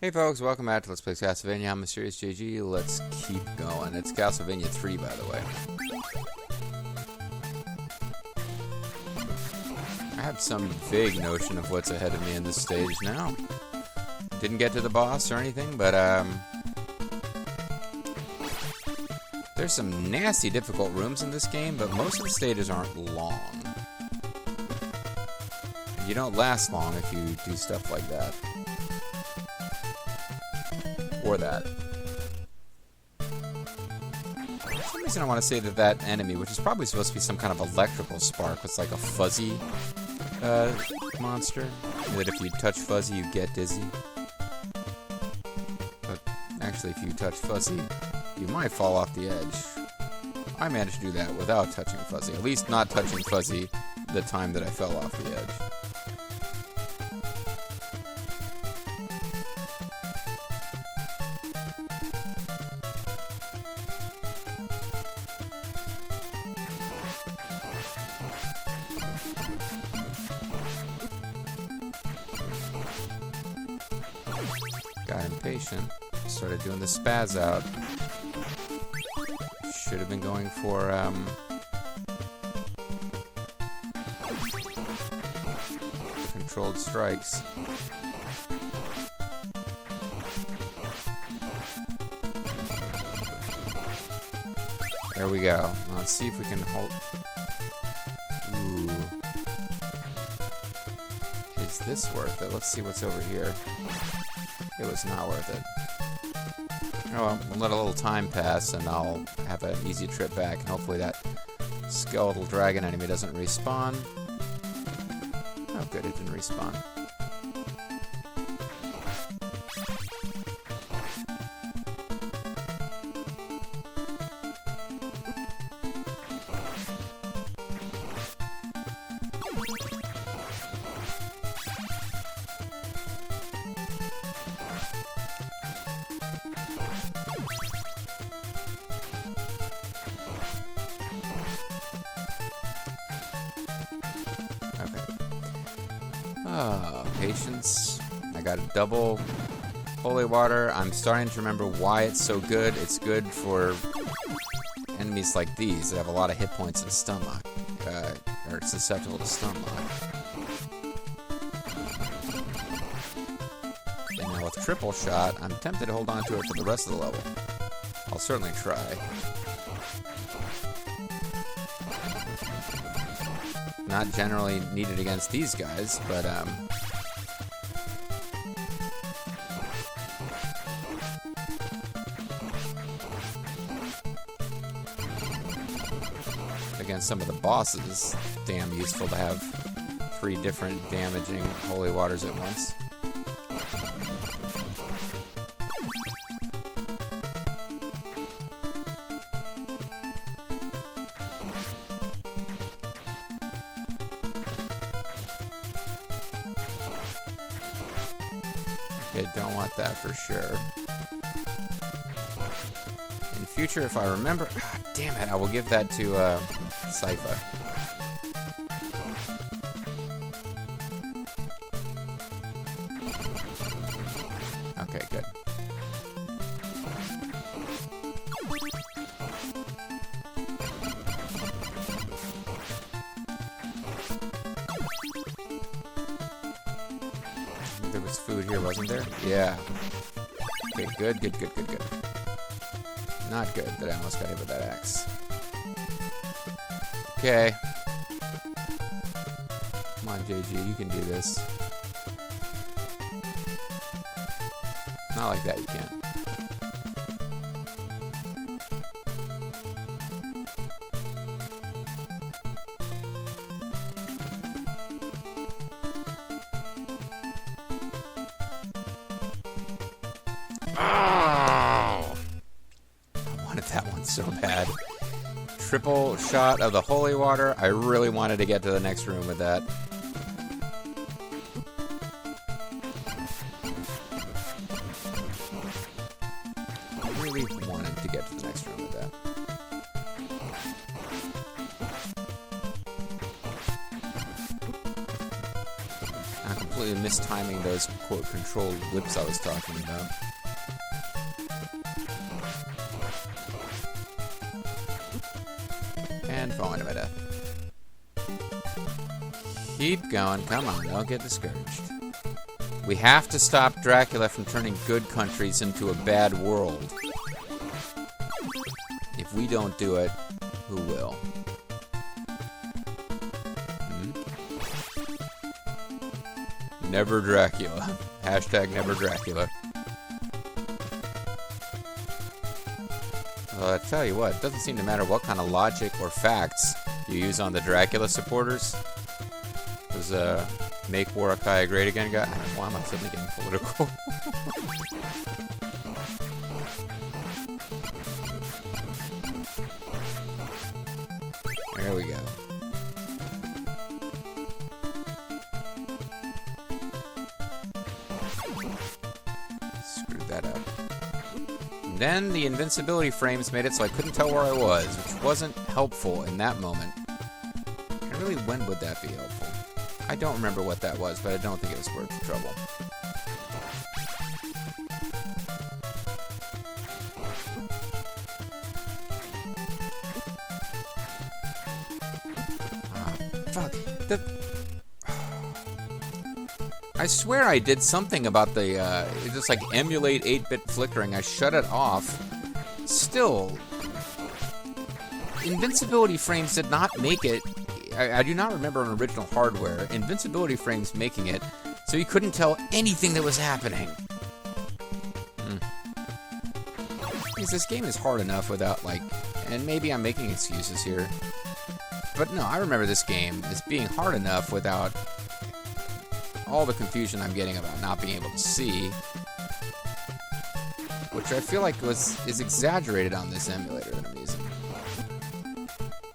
Hey folks, welcome back to Let's Play Castlevania. I'm Mysterious JG. Let's keep going. It's Castlevania 3, by the way. I have some vague notion of what's ahead of me in this stage now. Didn't get to the boss or anything, but there's some nasty difficult rooms in this game, but most of the stages aren't long. You don't last long if you do stuff like that. Or that. For some reason I want to say that enemy, which is probably supposed to be some kind of electrical spark, it's like a fuzzy monster, that if you touch fuzzy you get dizzy. But actually if you touch fuzzy, you might fall off the edge. I managed to do that without touching fuzzy, at least not touching fuzzy the time that I fell off the edge. Got impatient. Started doing the spaz out. Should have been going for controlled strikes. There we go. Now let's see if we can hold. Ooh. Is this worth it? Let's see what's over here. It was not worth it. Oh well, we'll let a little time pass and I'll have an easy trip back, and hopefully that skeletal dragon enemy doesn't respawn. Oh good, it didn't respawn. Patience. I got a double holy water. I'm starting to remember why it's so good. It's good for enemies like these that have a lot of hit points and stun lock. Or susceptible to stun lock. And now with triple shot, I'm tempted to hold on to it for the rest of the level. I'll certainly try. Not generally needed against these guys, but against some of the bosses, damn useful to have 3 different damaging holy waters at once. Okay, don't want that for sure. In the future, if I remember... Ah, damn it, I will give that to Sypha. Okay, good. There was food here, wasn't there? Yeah. Okay, good. Not good that I almost got hit with that axe. Okay. Come on, JG, you can do this. Not like that, you can't. That one so bad. Triple shot of the holy water. I really wanted to get to the next room with that. I really wanted to get to the next room with that. mistiming those, quote, controlled whips I was talking about. And falling to my death. Keep going. Come on, don't get discouraged. We have to stop Dracula from turning good countries into a bad world. If we don't do it, who will? Never Dracula. Hashtag never Dracula. Well, I tell you what, it doesn't seem to matter what kind of logic or facts you use on the Dracula supporters. Those, make Warakaya great again guy. Why am I suddenly getting political? There we go. Screwed that up. And then the invincibility frames made it so I couldn't tell where I was, which wasn't helpful in that moment. And really, when would that be helpful? I don't remember what that was, but I don't think it was worth the trouble. Fuck. I swear I did something about the, just like emulate 8-bit flickering. I shut it off. Still, invincibility frames did not make it. I do not remember on original hardware invincibility frames making it so you couldn't tell anything that was happening. Because this game is hard enough without, like, and maybe I'm making excuses here. But no, I remember this game as being hard enough without all the confusion I'm getting about not being able to see, which I feel like is exaggerated on this emulator that I'm using.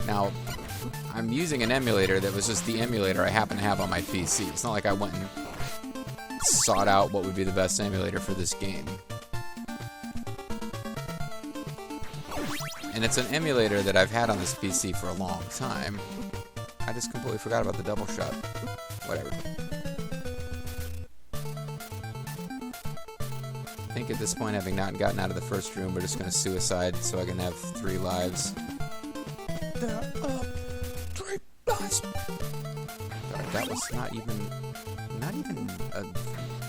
Now, I'm using an emulator that was just the emulator I happen to have on my PC. It's not like I went and sought out what would be the best emulator for this game. And it's an emulator that I've had on this PC for a long time. I just completely forgot about the double shot. Whatever. I think at this point, having not gotten out of the first room, we're just going to suicide so I can have 3 lives. There are 3 lives. Sorry, that was not even a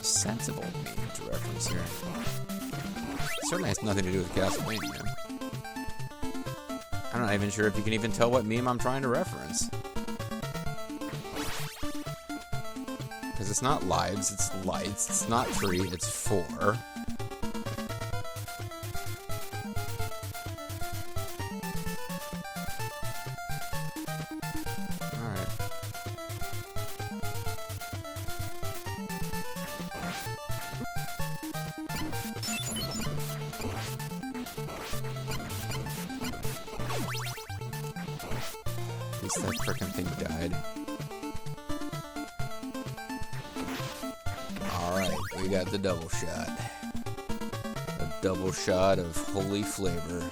sensible meme to reference here. It certainly has nothing to do with Castlevania. I'm not even sure if you can even tell what meme I'm trying to reference. Because it's not lives, it's lights. It's not 3, it's 4. Alright. At least that frickin' thing died. Alright, we got the double shot. A double shot of holy flavor.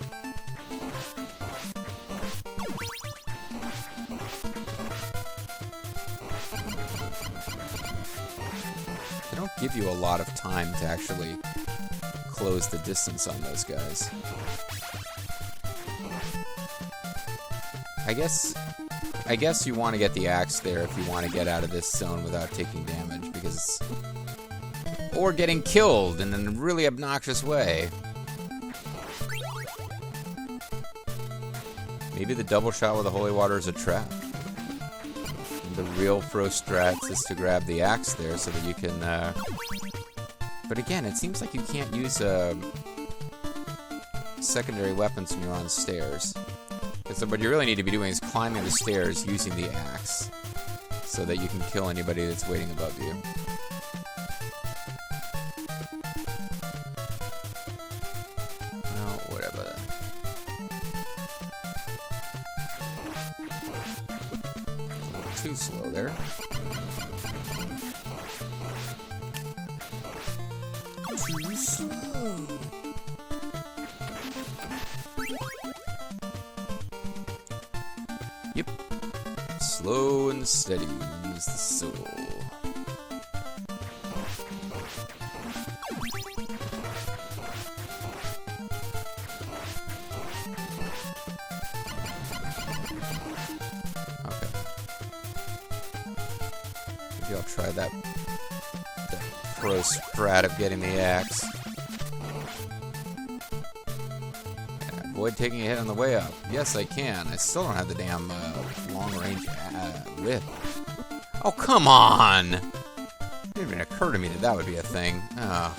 They don't give you a lot of time to actually close the distance on those guys. I guess you want to get the axe there if you want to get out of this zone without taking damage, because... or getting killed in a really obnoxious way. Maybe the double shot with the holy water is a trap. And the real pro strats is to grab the axe there so that you can... But again, it seems like you can't use secondary weapons when you're on stairs. So what you really need to be doing is climbing the stairs using the axe so that you can kill anybody that's waiting above you. Well, whatever. A little too slow there. Too slow. Yep. Slow and steady is the soul. Maybe I'll try that pro strat of getting the axe. Avoid taking a hit on the way up. Yes, I can. I still don't have the damn long-range whip. Oh, come on! It didn't even occur to me that that would be a thing. Oh.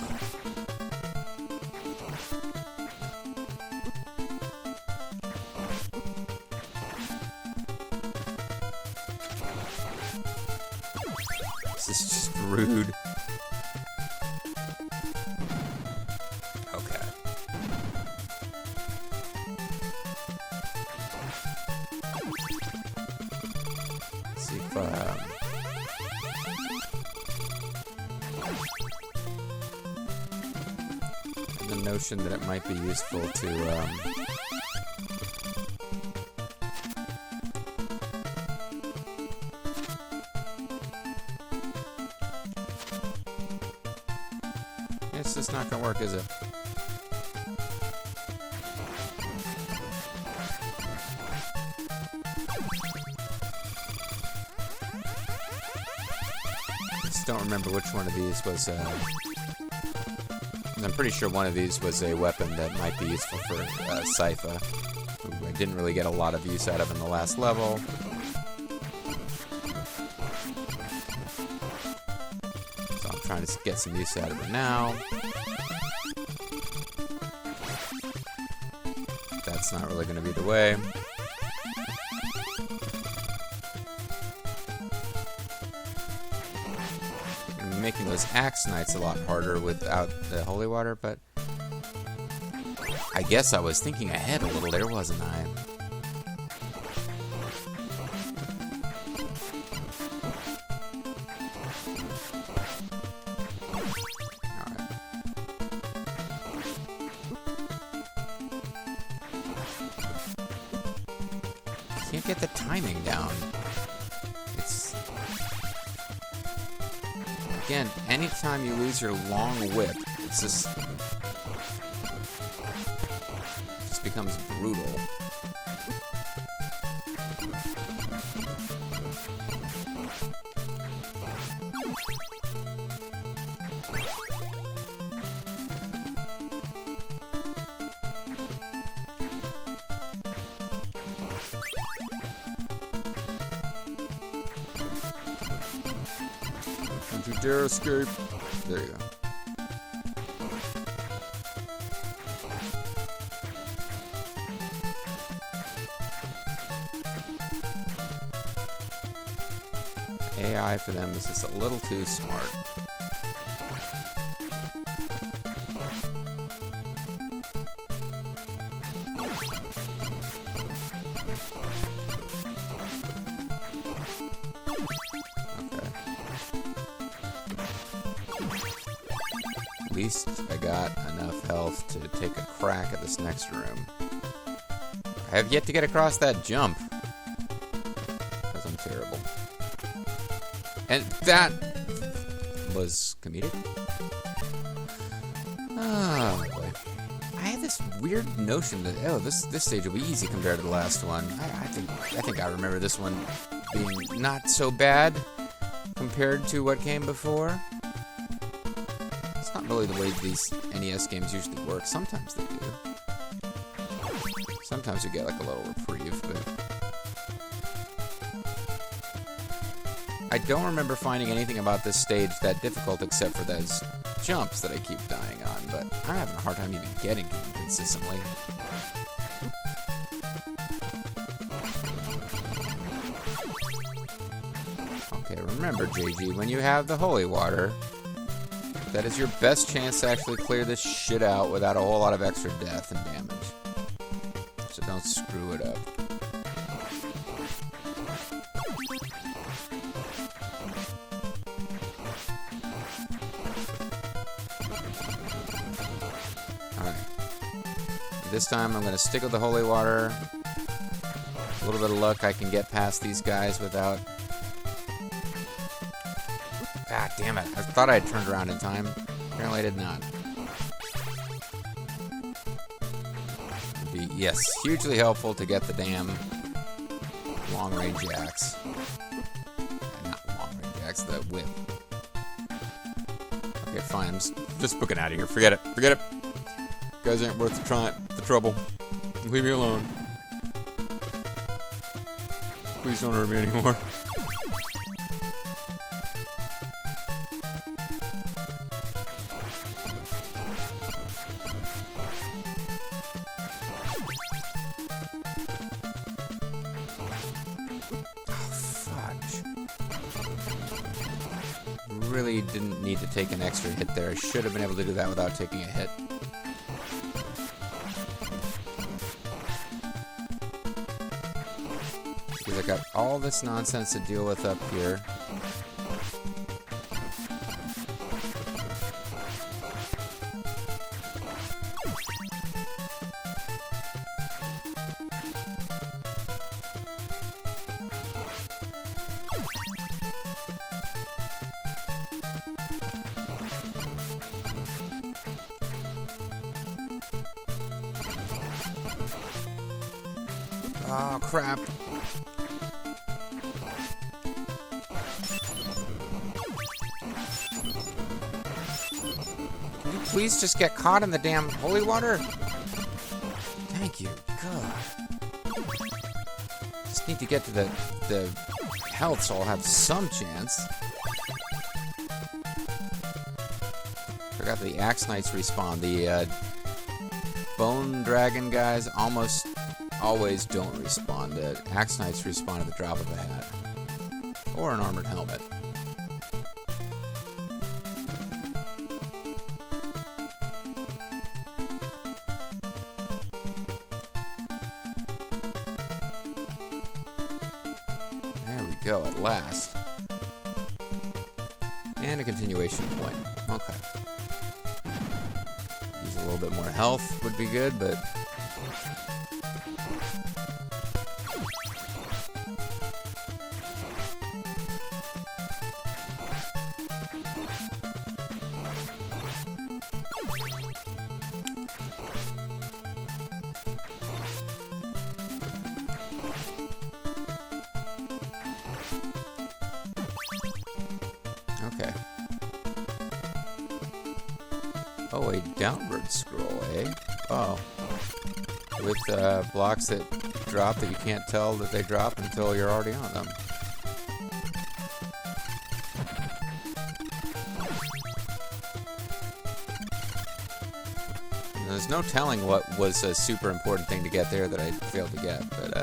This is just rude. Okay. Let's see if the notion that it might be useful to it's just not gonna work, is it? I just don't remember which one of these was I'm pretty sure one of these was a weapon that might be useful for Sypha, who I didn't really get a lot of use out of in the last level. So I'm trying to get some use out of it now. That's not really going to be the way. Making those axe knights a lot harder without the holy water, but I guess I was thinking ahead a little there, wasn't I? Alright. Can't get the timing down. Again, anytime you lose your long whip, it's just becomes brutal. Don't you dare escape. There you go. AI for them is just a little too smart. At least I got enough health to take a crack at this next room. I have yet to get across that jump, because I'm terrible. And that was comedic. Oh boy. I had this weird notion that, oh, this stage will be easy compared to the last one. I think I remember this one being not so bad compared to what came before. It's not really the way these NES games usually work. Sometimes they do. Sometimes you get like a little reprieve, but I don't remember finding anything about this stage that difficult except for those jumps that I keep dying on, but I'm having a hard time even getting to them consistently. Okay, remember, JG, when you have the holy water, that is your best chance to actually clear this shit out without a whole lot of extra death and damage. So don't screw it up. Alright. This time I'm going to stick with the holy water. A little bit of luck, I can get past these guys without... Ah, damn it. I thought I had turned around in time. Apparently I did not. It'd be, yes, hugely helpful to get the damn long-range axe. Not long-range axe, the whip. Okay, fine. I'm just booking out of here. Forget it. Forget it. You guys aren't worth the trouble. Leave me alone. Please don't hurt me anymore. Really didn't need to take an extra hit there. I should have been able to do that without taking a hit. Because I got all this nonsense to deal with up here. Oh, crap. Can you please just get caught in the damn holy water? Thank you. God. Just need to get to the health so I'll have some chance. Forgot the Axe Knights respawn. The Bone Dragon guys almost always don't respawn. The Axe Knights respawn at the drop of a hat. Or an armored helmet. There we go, at last. And a continuation point. Okay. Use a little bit more health would be good, but okay. Oh, a downward scroll, eh? Oh. With blocks that drop that you can't tell that they drop until you're already on them. And there's no telling what was a super important thing to get there that I failed to get, but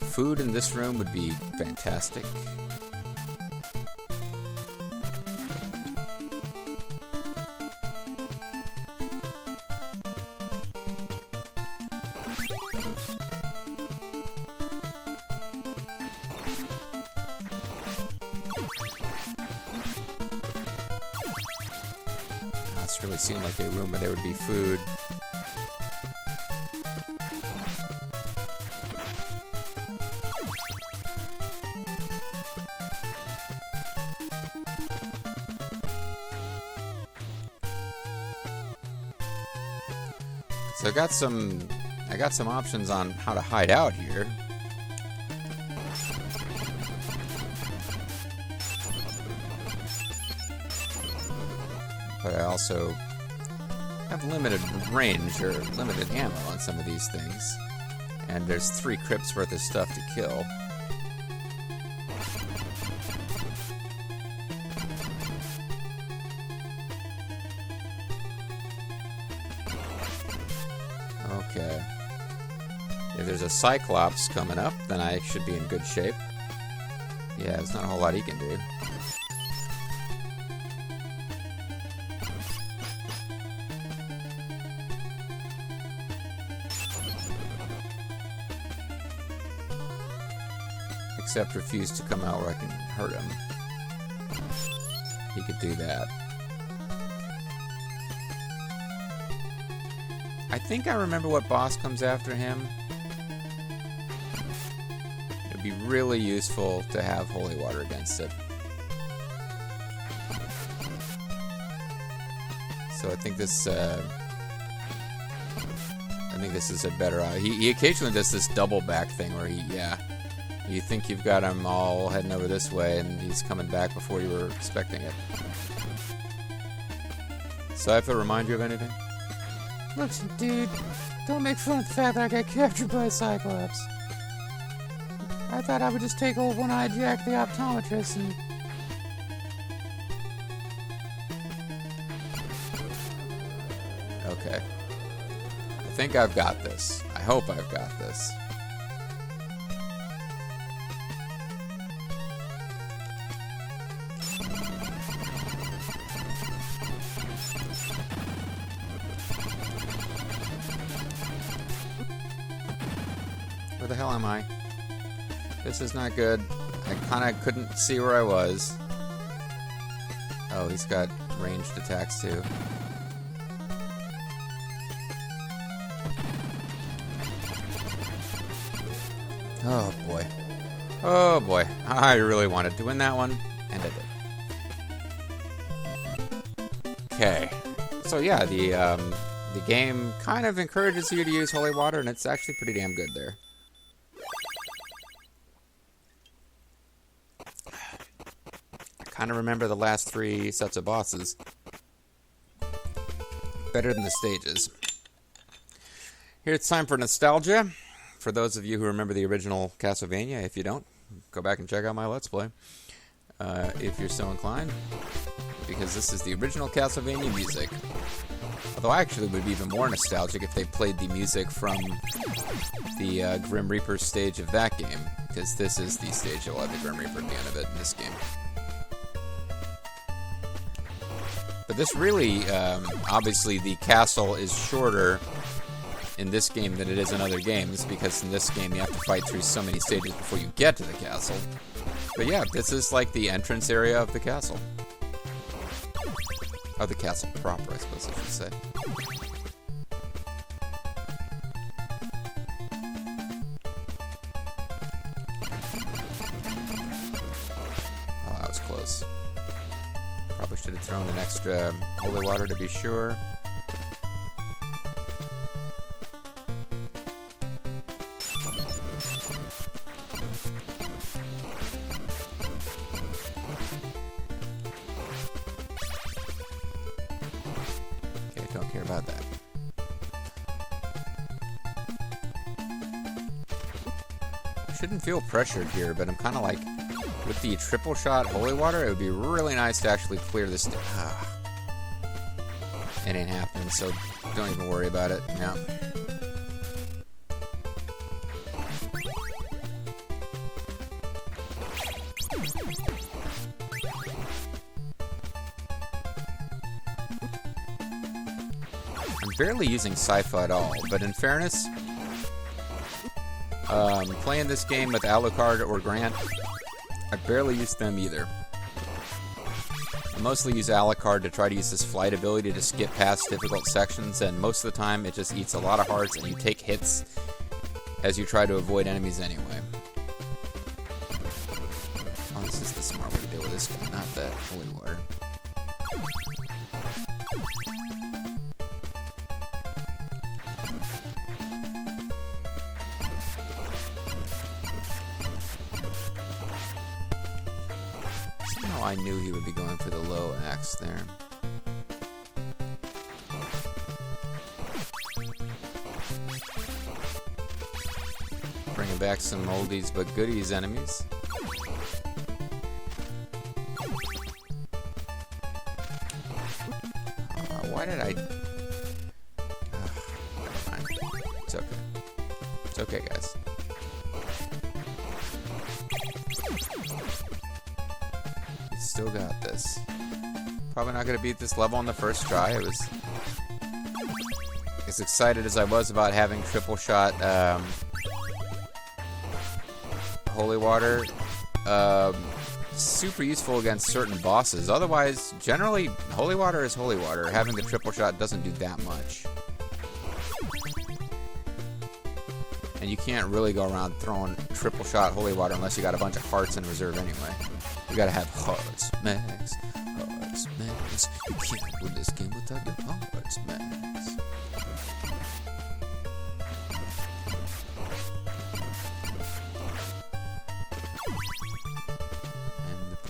food in this room would be fantastic. This really seemed like a room where there would be food. So I got some options on how to hide out here. But I also have limited range or limited ammo on some of these things. And there's 3 crypts worth of stuff to kill. Okay. If there's a Cyclops coming up, then I should be in good shape. Yeah, there's not a whole lot he can do. Except refuse to come out where I can hurt him. He could do that. I think I remember what boss comes after him. It'd be really useful to have holy water against it. So I think this is a better. He occasionally does this double back thing where he You think you've got him all heading over this way, and he's coming back before you were expecting it. So I have to remind you of anything? Look, dude, don't make fun of the fact that I got captured by a Cyclops. I thought I would just take old One-Eyed Jack the optometrist and... Okay. I think I've got this. I hope I've got this. Where the hell am I? This is not good. I kind of couldn't see where I was. Oh, he's got ranged attacks too. Oh boy. Oh boy. I really wanted to win that one, and I did. Okay. So yeah, the game kind of encourages you to use holy water, and it's actually pretty damn good there. I kind of remember the last 3 sets of bosses better than the stages. Here it's time for nostalgia. For those of you who remember the original Castlevania, if you don't, go back and check out my Let's Play, if you're so inclined, because this is the original Castlevania music. Although I actually would be even more nostalgic if they played the music from the Grim Reaper stage of that game, because this is the stage that will have the Grim Reaper at the end of it in this game. But this really, obviously the castle is shorter in this game than it is in other games, because in this game you have to fight through so many stages before you get to the castle. But yeah, this is like the entrance area of the castle. Of the castle proper, I suppose I should say. Oh, that was close. Probably should have thrown an extra holy water to be sure. Don't care about that. I shouldn't feel pressured here, but I'm kind of like, with the triple shot holy water, it would be really nice to actually clear this. It ain't happening, so don't even worry about it. No. Barely using Sypha at all, but in fairness, playing this game with Alucard or Grant, I barely use them either. I mostly use Alucard to try to use this flight ability to skip past difficult sections, and most of the time it just eats a lot of hearts and you take hits as you try to avoid enemies anyway. Oh, this is the smart way to deal with this guy, not that holy water. I knew he would be going for the low axe there. Bringing back some oldies but goodies enemies. Why did I... never mind. It's okay. It's okay, guys. Still got this. Probably not going to beat this level on the first try. I was as excited as I was about having triple shot holy water. Super useful against certain bosses. Otherwise, generally, holy water is holy water. Having the triple shot doesn't do that much. And you can't really go around throwing triple shot holy water unless you got a bunch of hearts in reserve anyway. You gotta have hearts, max. Hearts, max. You can't win this game without your hearts, max.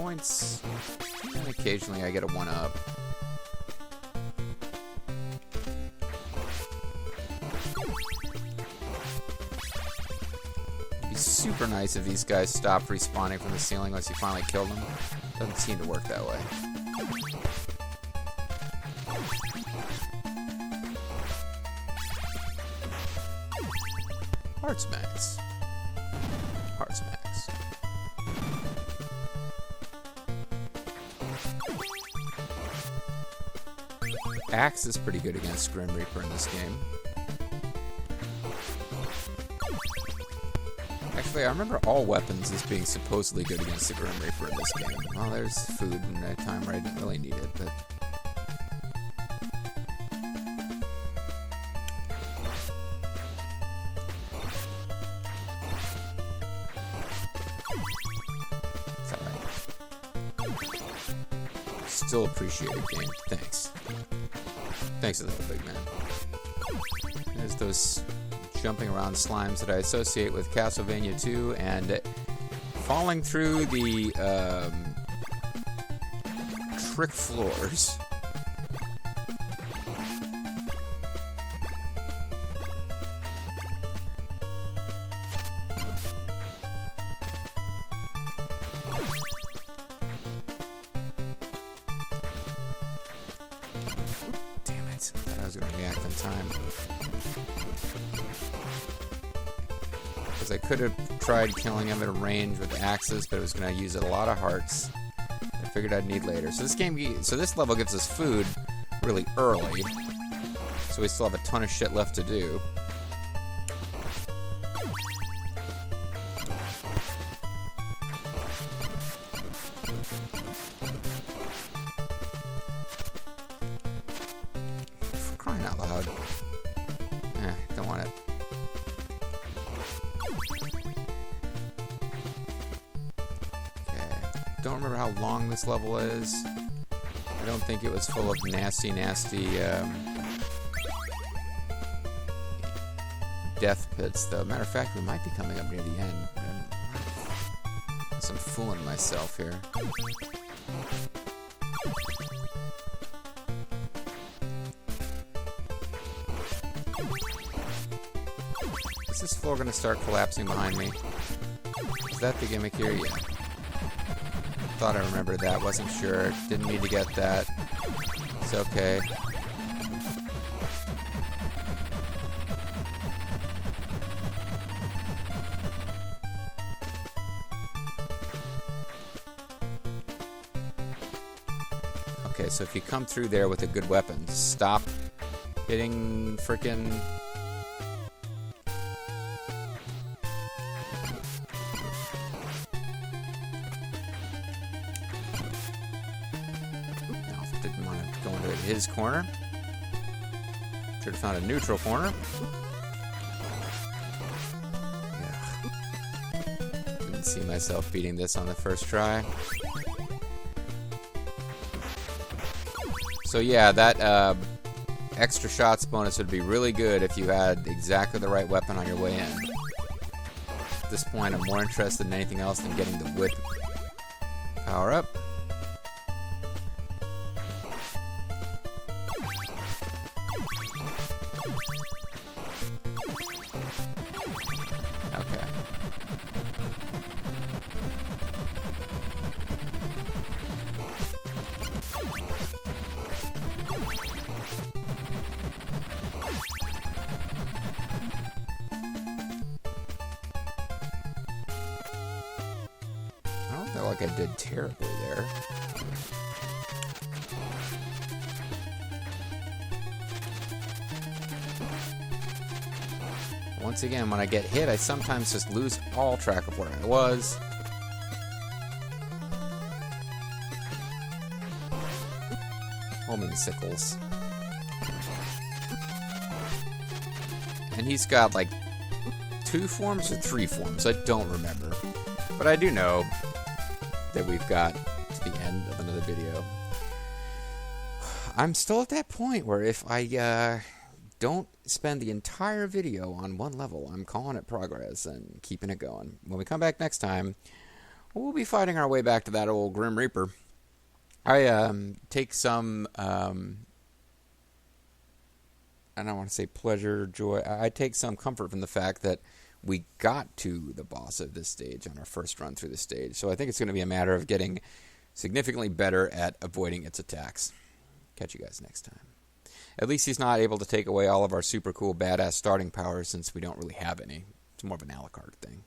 points, and occasionally I get a 1-up. It'd be super nice if these guys stopped respawning from the ceiling once you finally kill them. Doesn't seem to work that way. Heart smacks. Heart smacks. Axe is pretty good against Grim Reaper in this game. Actually, I remember all weapons as being supposedly good against the Grim Reaper in this game. Well, there's food in a time where I didn't really need it, but... Still appreciate it, game. Thanks. Thanks a little big man. There's those jumping around slimes that I associate with Castlevania 2 and falling through the trick floors. I was going to react in time. Because I could have tried killing him at range with axes, but it was going to use a lot of hearts. I figured I'd need later. So this level gives us food really early. So we still have a ton of shit left to do. Crying out loud. Don't want it. Okay. Don't remember how long this level is. I don't think it was full of nasty death pits, though. Matter of fact, we might be coming up near the end. I'm fooling myself here. Is this floor going to start collapsing behind me? Is that the gimmick here? Yeah. Thought I remembered that. Wasn't sure. Didn't need to get that. It's okay. Okay, so if you come through there with a good weapon, stop hitting frickin'... Didn't want to go into his corner. Should have found a neutral corner. Yeah. Didn't see myself beating this on the first try. So yeah, that extra shots bonus would be really good if you had exactly the right weapon on your way in. At this point, I'm more interested in anything else than getting the whip power up. Okay. I don't feel like I did terribly there. Once again, when I get hit, I sometimes just lose all track of where I was. Homing sickles. And he's got like 2 forms or 3 forms. I don't remember. But I do know that we've got to the end of another video. I'm still at that point where if I don't spend the entire video on one level, I'm calling it progress and keeping it going. When we come back next time, We'll be fighting our way back to that old Grim Reaper. I take some, I don't want to say pleasure, joy. I take some comfort from the fact that we got to the boss of this stage on our first run through the stage. So I think it's going to be a matter of getting significantly better at avoiding its attacks. Catch you guys next time. At least he's not able to take away all of our super cool, badass starting powers since we don't really have any. It's more of an a la carte thing.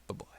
Bye-bye.